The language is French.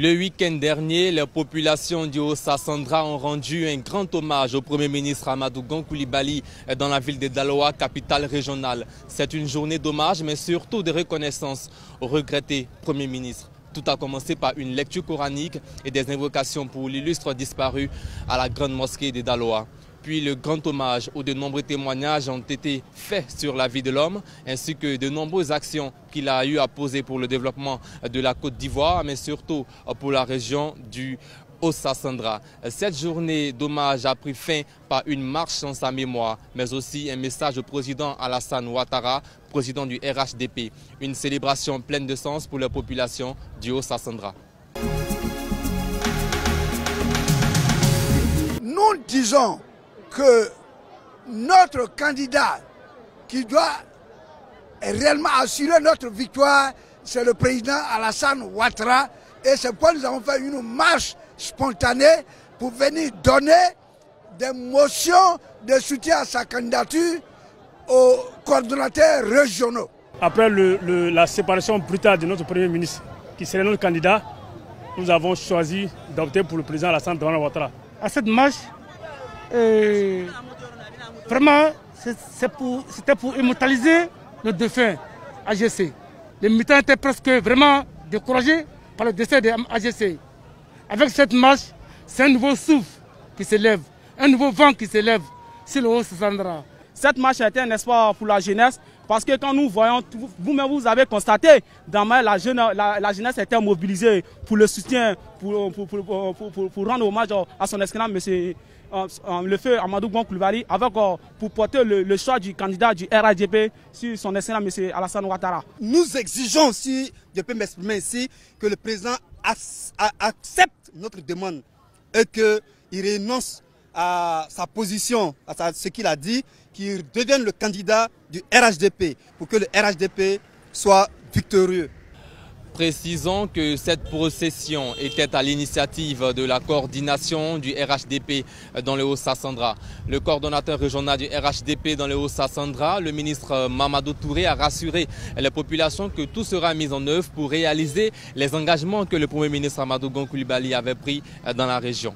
Le week-end dernier, les populations du Haut-Sassandra ont rendu un grand hommage au Premier ministre Amadou Gon Coulibaly dans la ville de Daloa, capitale régionale. C'est une journée d'hommage, mais surtout de reconnaissance au regretté Premier ministre. Tout a commencé par une lecture coranique et des invocations pour l'illustre disparu à la grande mosquée de Daloa. Puis le grand hommage où de nombreux témoignages ont été faits sur la vie de l'homme, ainsi que de nombreuses actions qu'il a eu à poser pour le développement de la Côte d'Ivoire, mais surtout pour la région du Haut-Sassandra. Cette journée d'hommage a pris fin par une marche en sa mémoire, mais aussi un message au président Alassane Ouattara, président du RHDP. Une célébration pleine de sens pour la population du Haut-Sassandra. Nous disons que notre candidat qui doit réellement assurer notre victoire, c'est le président Alassane Ouattara. Et c'est pourquoi nous avons fait une marche spontanée pour venir donner des motions de soutien à sa candidature aux coordonnateurs régionaux. Après la séparation brutale de notre Premier ministre, qui serait notre candidat, nous avons choisi d'opter pour le président Alassane Ouattara. À cette marche, vraiment, c'était pour immortaliser le défunt AGC. Les militants étaient presque vraiment découragés par le décès de AGC. Avec cette marche, c'est un nouveau souffle qui s'élève, un nouveau vent qui s'élève sur le Haut-Sassandra. Cette marche a été un espoir pour la jeunesse, parce que quand nous voyons, vous-même vous avez constaté, la jeunesse était mobilisée pour le soutien, pour rendre hommage à son excellence, monsieur le feu Amadou Gon Coulibaly, pour porter le choix du candidat du RHDP sur son excellence, monsieur Alassane Ouattara. Nous exigeons, si je peux m'exprimer ici, que le président accepte notre demande et qu'il renonce à sa position, à ce qu'il a dit, qu'il devienne le candidat du RHDP pour que le RHDP soit victorieux. Précisons que cette procession était à l'initiative de la coordination du RHDP dans le Haut-Sassandra. Le coordonnateur régional du RHDP dans le Haut-Sassandra, le ministre Mamadou Touré, a rassuré les populations que tout sera mis en œuvre pour réaliser les engagements que le Premier ministre Amadou Gon Coulibaly avait pris dans la région.